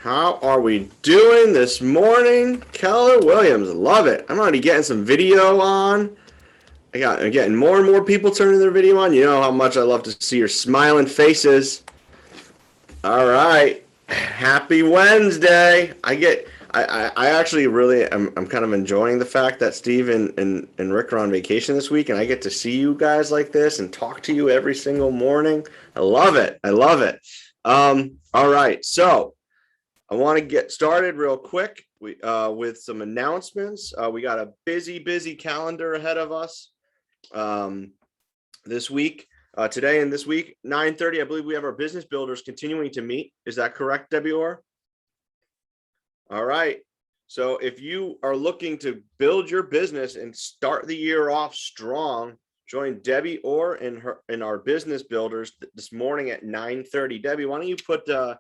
How are we doing this morning? Keller Williams, love it. I'm already getting some video on. I'm getting more and more people turning their video on. You know how much I love to see your smiling faces. All right. Happy Wednesday. I actually really I'm kind of enjoying the fact that Steve and Rick are on vacation this week and I get to see you guys like this and talk to you every single morning. I love it. I love it. All right. So I want to get started real quick with some announcements. We got a busy calendar ahead of us this week. Today and this week, 9:30, I believe we have our business builders continuing to meet. Is that correct, Debbie Orr? All right. So if you are looking to build your business and start the year off strong, join Debbie Orr in our business builders this morning at 9:30. Debbie, why don't you put the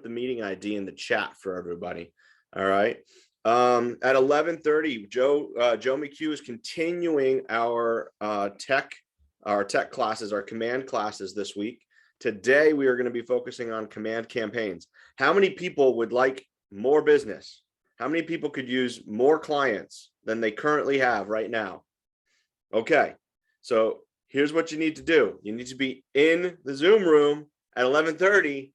meeting ID in the chat for everybody? All right. At 11:30, Joe McHugh is continuing our tech classes, our command classes this week. Today, we are going to be focusing on command campaigns. How many people would like more business? How many people could use more clients than they currently have right now? Okay, so here's what you need to do. You need to be in the Zoom room at 11:30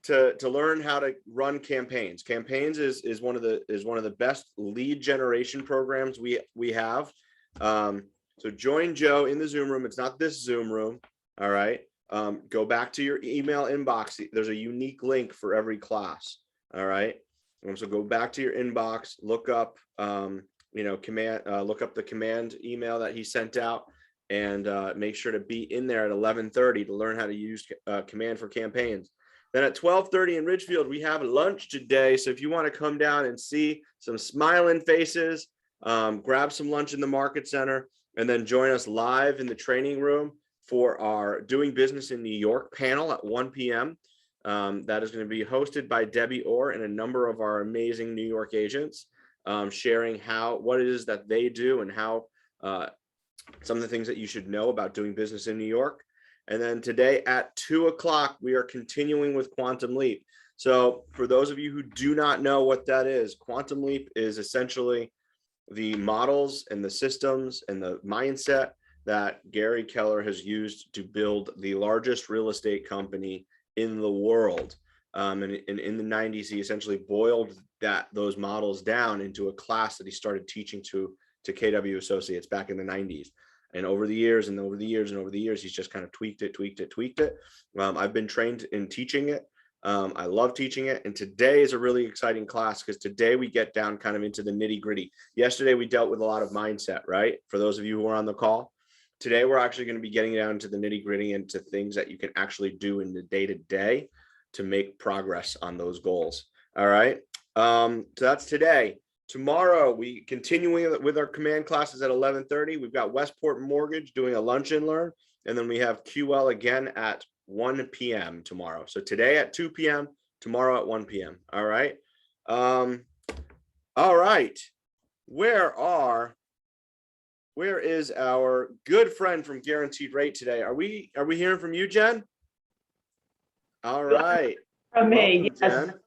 to learn how to run campaigns. Campaigns is one of the best lead generation programs we have. So join Joe in the Zoom room. It's not this Zoom room. All right. Go back to your email inbox. There's a unique link for every class. All right. So go back to your inbox, look up, look up the command email that he sent out, and make sure to be in there at 11:30 to learn how to use command for campaigns. Then at 12:30 in Ridgefield, we have lunch today. So if you want to come down and see some smiling faces, grab some lunch in the Market Center, and then join us live in the training room for our Doing Business in New York panel at 1 p.m. That is going to be hosted by Debbie Orr and a number of our amazing New York agents, sharing what it is that they do and how some of the things that you should know about doing business in New York. And then today at 2 o'clock, we are continuing with Quantum Leap. So for those of you who do not know what that is, Quantum Leap is essentially the models and the systems and the mindset that Gary Keller has used to build the largest real estate company in the world. And in the 90s, he essentially boiled those models down into a class that he started teaching to KW Associates back in the 90s. And over the years, he's just kind of tweaked it. I've been trained in teaching it. I love teaching it. And today is a really exciting class because today we get down kind of into the nitty gritty. Yesterday, we dealt with a lot of mindset, right? For those of you who are on the call. Today, we're actually going to be getting down to the nitty gritty and to things that you can actually do in the day to day to make progress on those goals. All right. So that's today. Tomorrow, we continuing with our command classes at 11:30. We've got Westport Mortgage doing a lunch and learn. And then we have QL again at 1 p.m. tomorrow. So today at 2 p.m., tomorrow at 1 p.m. All right. All right. Where is our good friend from Guaranteed Rate today? Are we hearing from you, Jen? All right. From me, welcome, yes. Jen.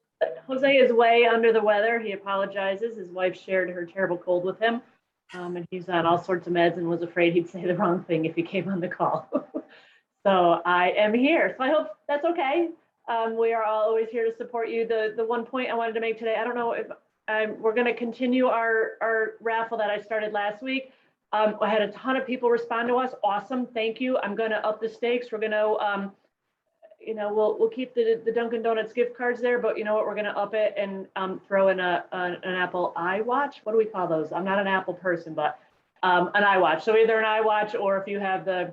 Jose is way under the weather. He apologizes. His wife shared her terrible cold with him. And he's on all sorts of meds and was afraid he'd say the wrong thing if he came on the call. So I am here. So I hope that's okay. We are always here to support you. The one point I wanted to make today, I don't know if we're going to continue our raffle that I started last week. I had a ton of people respond to us. Awesome. Thank you. I'm going to up the stakes. We're going to, we'll keep the Dunkin' Donuts gift cards there, but you know what? We're going to up it and throw in an Apple iWatch. What do we call those? I'm not an Apple person, but an iWatch. So either an iWatch or if you have the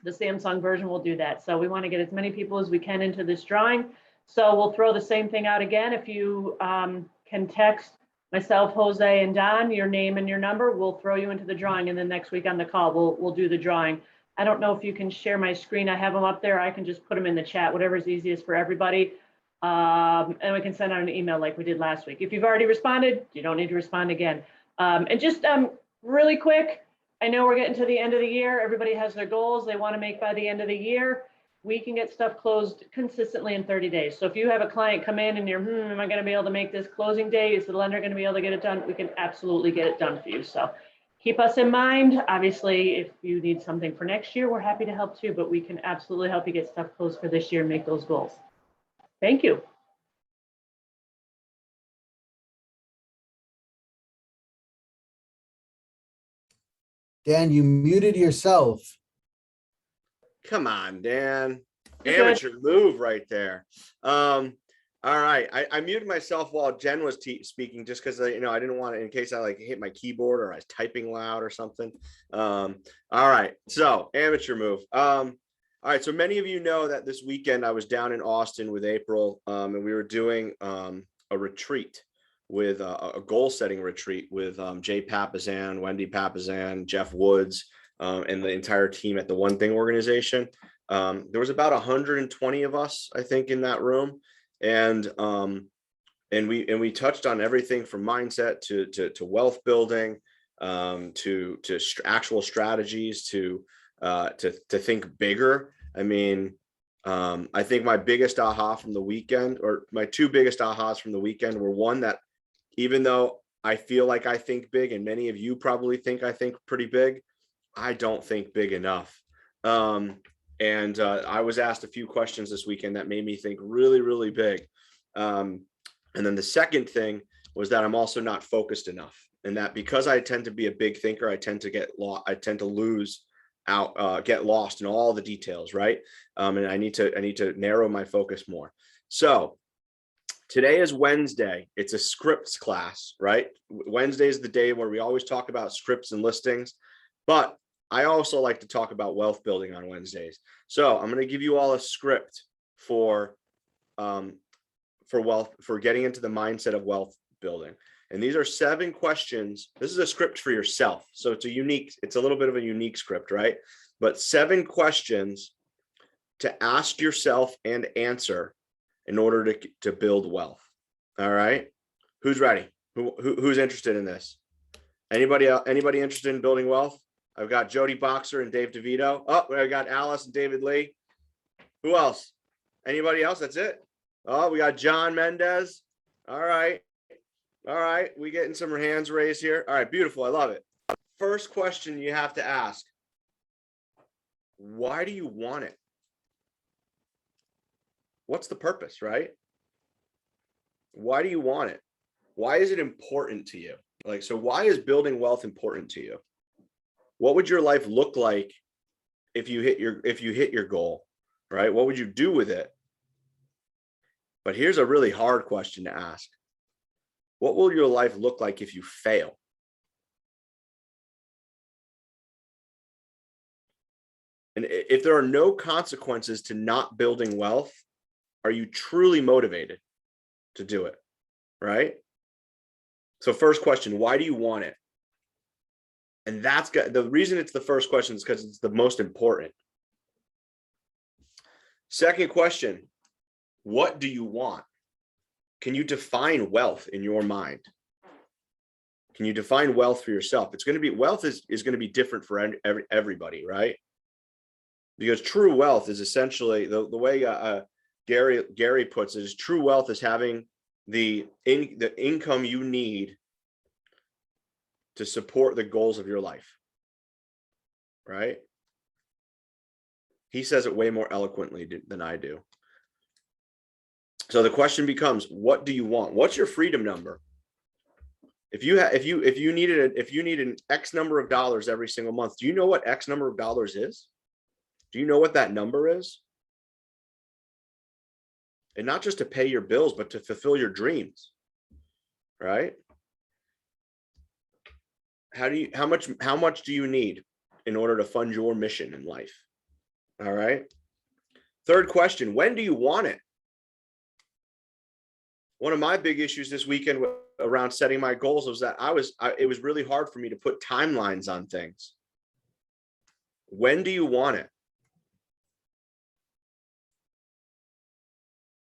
Samsung version, we'll do that. So we want to get as many people as we can into this drawing. So we'll throw the same thing out again. If you can text myself, Jose, and Don, your name and your number, we'll throw you into the drawing. And then next week on the call, we'll do the drawing. I don't know if you can share my screen. I have them up there. I can just put them in the chat, whatever's easiest for everybody. And we can send out an email like we did last week. If you've already responded, you don't need to respond again. And just really quick, I know we're getting to the end of the year. Everybody has their goals they want to make by the end of the year. we can get stuff closed consistently in 30 days. So if you have a client come in and you're, am I going to be able to make this closing date? Is the lender going to be able to get it done? We can absolutely get it done for you. So keep us in mind. Obviously, if you need something for next year, we're happy to help too, but we can absolutely help you get stuff closed for this year and make those goals. Thank you. Dan, you muted yourself. Come on, Dan. Amateur move right there. All right. I muted myself while Jen was speaking just because I didn't want to, in case I like hit my keyboard or I was typing loud or something. All right. So amateur move. All right. So many of you know that this weekend I was down in Austin with April, and we were doing a retreat with a goal setting retreat with Jay Papazan, Wendy Papazan, Jeff Woods, and the entire team at the One Thing organization. There was about 120 of us, I think, in that room. And we touched on everything from mindset to wealth building, to actual strategies, to think bigger. I mean, I think my biggest aha from the weekend, or my two biggest ahas from the weekend, were one, that even though I feel like I think big, and many of you probably think I think pretty big, I don't think big enough. And I was asked a few questions this weekend that made me think really, really big. And then the second thing was that I'm also not focused enough, and that because I tend to be a big thinker, I tend to get lost. I tend to lose out, get lost in all the details, right? And I need to narrow my focus more. So today is Wednesday. It's a scripts class, right? Wednesday is the day where we always talk about scripts and listings, but I also like to talk about wealth building on Wednesdays. So I'm going to give you all a script for getting into the mindset of wealth building. And these are 7 questions. This is a script for yourself. So it's a little bit of a unique script, right? But 7 questions to ask yourself and answer in order to build wealth. All right. Who's ready? Who's interested in this? Anybody interested in building wealth? I've got Jody Boxer and Dave DeVito. Oh, I got Alice and David Lee. Who else? Anybody else? That's it. Oh, we got John Mendez. All right. All right. We getting some hands raised here. All right. Beautiful. I love it. First question you have to ask. Why do you want it? What's the purpose, right? Why do you want it? Why is it important to you? So why is building wealth important to you? What would your life look like if you hit your goal, right? What would you do with it? But here's a really hard question to ask. What will your life look like if you fail? And if there are no consequences to not building wealth, are you truly motivated to do it, right? So first question, why do you want it? And that's the reason it's the first question is because it's the most important. Second question, what do you want? Can you define wealth in your mind? Can you define wealth for yourself? It's going to be, wealth is going to be different for everybody, right? Because true wealth is essentially the way Gary puts it, is true wealth is having the income you need to support the goals of your life, right? He says it way more eloquently than I do. So the question becomes, what do you want? What's your freedom number? If you need an X number of dollars every single month, do you know what X number of dollars is? Do you know what that number is? And not just to pay your bills, but to fulfill your dreams, right? How much do you need in order to fund your mission in life? All right. Third question, when do you want it? One of my big issues this weekend around setting my goals was that it was really hard for me to put timelines on things. When do you want it?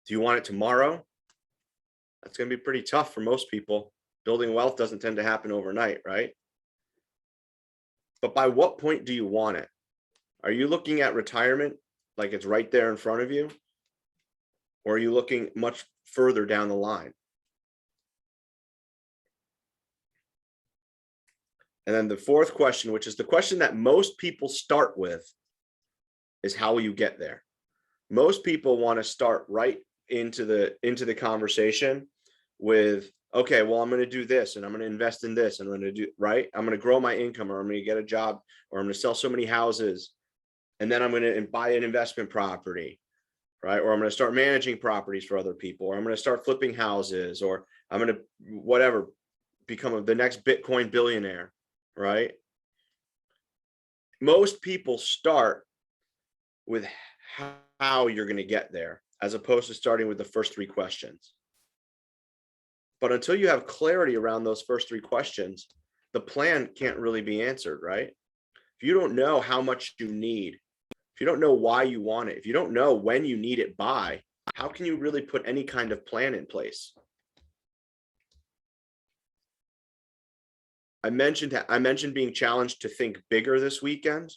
Do you want it tomorrow? That's going to be pretty tough for most people. Building wealth doesn't tend to happen overnight, right? But by what point do you want it? Are you looking at retirement like it's right there in front of you? Or are you looking much further down the line? And then the fourth question, which is the question that most people start with, is how will you get there? Most people want to start right into the conversation with, okay, well, I'm going to do this and I'm going to invest in this and I'm going to do right. I'm going to grow my income, or I'm going to get a job, or I'm going to sell so many houses, and then I'm going to buy an investment property, right? Or I'm going to start managing properties for other people, or I'm going to start flipping houses, or I'm going to whatever, become the next Bitcoin billionaire, right? Most people start with how you're going to get there, as opposed to starting with the first three questions. But until you have clarity around those first three questions, the plan can't really be answered, right? If you don't know how much you need, if you don't know why you want it, if you don't know when you need it by, how can you really put any kind of plan in place? I mentioned being challenged to think bigger this weekend.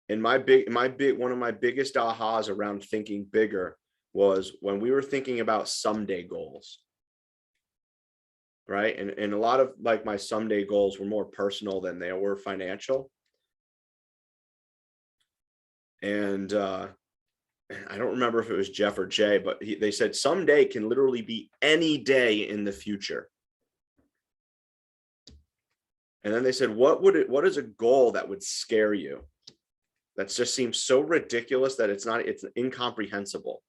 And one of my biggest ahas around thinking bigger was when we were thinking about someday goals. Right. And a lot of like my someday goals were more personal than they were financial. And I don't remember if it was Jeff or Jay, but they said someday can literally be any day in the future. And then they said, what is a goal that would scare you? That just seems so ridiculous that it's incomprehensible.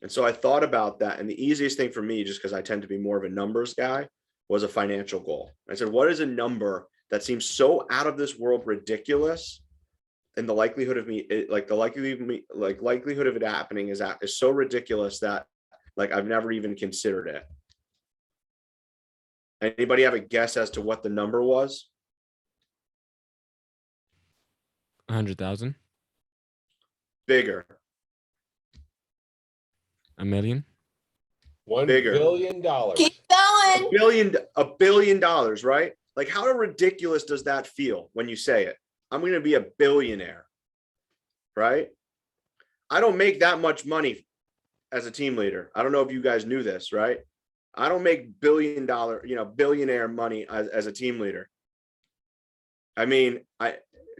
And so I thought about that. And the easiest thing for me, just because I tend to be more of a numbers guy, was a financial goal. I said, what is a number that seems so out of this world ridiculous? And the likelihood of likelihood of it happening is so ridiculous that like I've never even considered it. Anybody have a guess as to what the number was? 100,000. Bigger. $1 million. $1 Bigger. billion. Keep going. $1 billion, right? Like how ridiculous does that feel when you say it? I'm going to be a billionaire, right? I don't make that much money as a team leader. I don't know if you guys knew this, right? I don't make billionaire money as a team leader. I mean,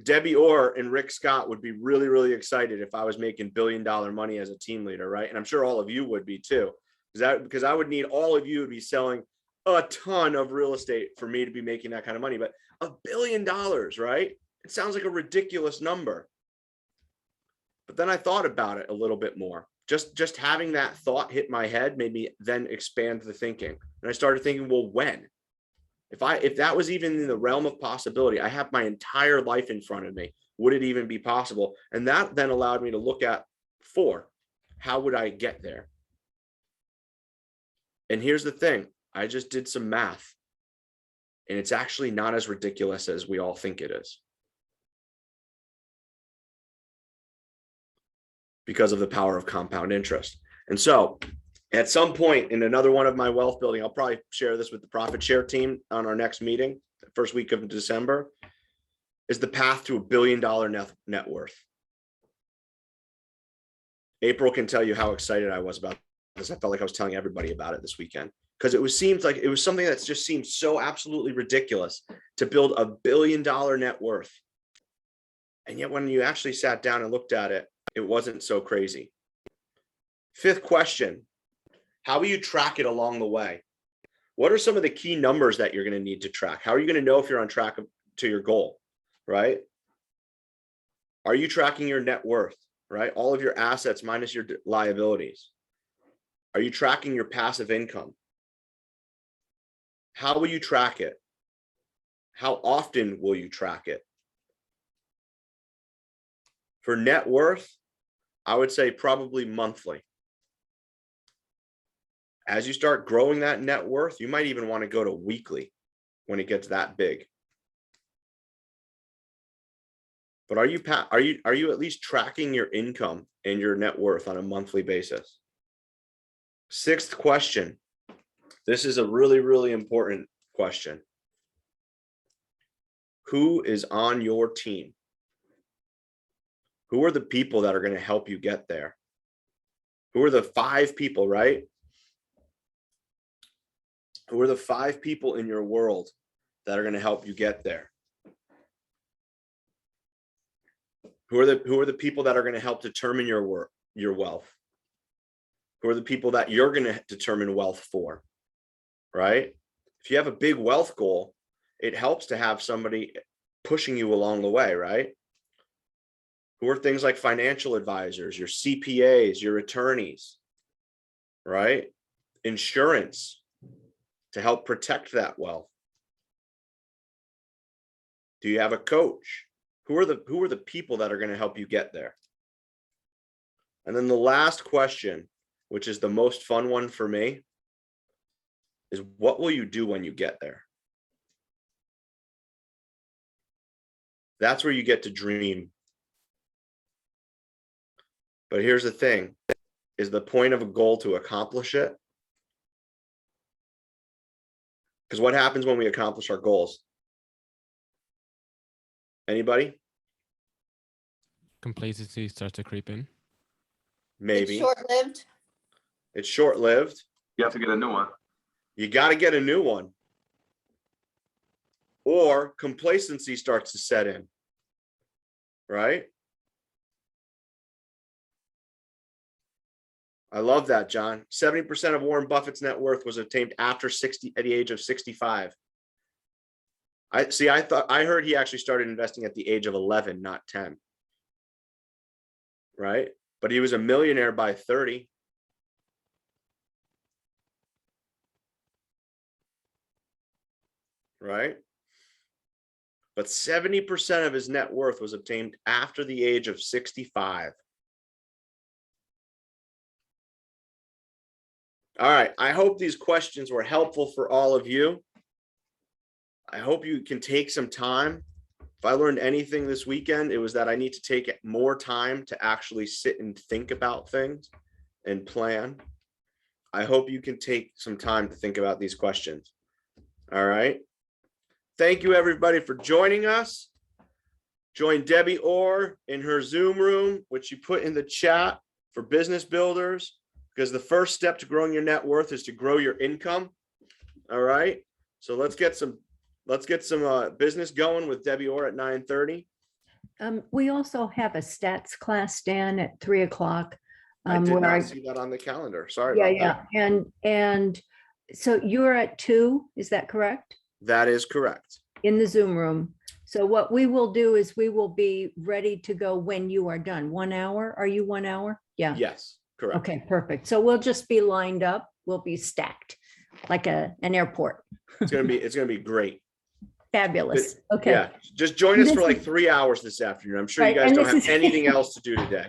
Debbie Orr and Rick Scott would be really, really excited if I was making $1 billion money as a team leader, right? And I'm sure all of you would be too, because I would need all of you to be selling a ton of real estate for me to be making that kind of money. But $1 billion, right? It sounds like a ridiculous number. But then I thought about it a little bit more. Just having that thought hit my head made me then expand the thinking. And I started thinking, well, when? If that was even in the realm of possibility, I have my entire life in front of me. Would it even be possible? And that then allowed me to look at 4. How would I get there? And here's the thing. I just did some math. And it's actually not as ridiculous as we all think it is. Because of the power of compound interest. And so at some point in another one of my wealth building, I'll probably share this with the profit share team on our next meeting, the first week of December, is the path to $1 billion net worth. April can tell you how excited I was about this. I felt like I was telling everybody about it this weekend because it seems like it was something that just seemed so absolutely ridiculous to build $1 billion net worth. And yet when you actually sat down and looked at it, it wasn't so crazy. 5th question, how will you track it along the way? What are some of the key numbers that you're going to need to track? How are you going to know if you're on track to your goal, right? Are you tracking your net worth, right? All of your assets minus your liabilities. Are you tracking your passive income? How will you track it? How often will you track it? For net worth, I would say probably monthly. As you start growing that net worth, you might even want to go to weekly when it gets that big. But are you at least tracking your income and your net worth on a monthly basis? 6th question. This is a really, really important question. Who is on your team? Who are the people that are going to help you get there? Who are the 5 people, right? Who are the 5 people in your world that are going to help you get there? Who are the people that are going to help determine your wealth? Who are the people that you're going to determine wealth for? Right? If you have a big wealth goal, it helps to have somebody pushing you along the way, right? Who are things like financial advisors, your CPAs, your attorneys, right? Insurance to help protect that wealth. Do you have a coach? Who are the people that are going to help you get there? And then the last question, which is the most fun one for me, is what will you do when you get there? That's where you get to dream. But here's the thing, is the point of a goal to accomplish it? Because what happens when we accomplish our goals? Anybody? Complacency starts to creep in. Maybe. It's short-lived. It's short-lived. You have to get a new one. You got to get a new one. Or complacency starts to set in. Right? I love that, John. 70% of Warren Buffett's net worth was obtained after at the age of 65. I heard he actually started investing at the age of 11, not 10. Right? But he was a millionaire by 30. Right? But 70% of his net worth was obtained after the age of 65. All right. I hope these questions were helpful for all of you. I hope you can take some time. If I learned anything this weekend, it was that I need to take more time to actually sit and think about things and plan. I hope you can take some time to think about these questions. All right. Thank you, everybody, for joining us. Join Debbie Orr in her Zoom room, which she put in the chat for business builders, because the first step to growing your net worth is to grow your income. All right. So let's get some business going with Debbie Orr at 9:30. We also have a stats class, Dan, at 3:00. I did not see that on the calendar. Sorry about that. And so you're at 2, is that correct? That is correct. In the Zoom room. So what we will do is we will be ready to go when you are done. 1 hour? Are you 1 hour? Yeah. Yes, correct. Okay, perfect. So we'll just be lined up. We'll be stacked like an airport. It's gonna be great. Fabulous. Okay. Yeah, just join us for like 3 hours this afternoon. I'm sure you guys don't have anything else to do today.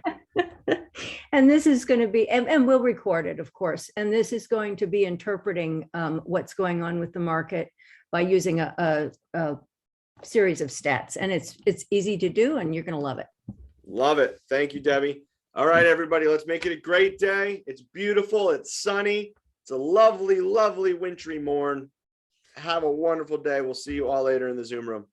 And this is going to be, and we'll record it, of course. And this is going to be interpreting what's going on with the market by using a series of stats. And it's easy to do, and you're going to love it. Love it. Thank you, Debbie. All right, everybody, let's make it a great day. It's beautiful. It's sunny. It's a lovely, lovely wintry morn. Have a wonderful day. We'll see you all later in the Zoom room.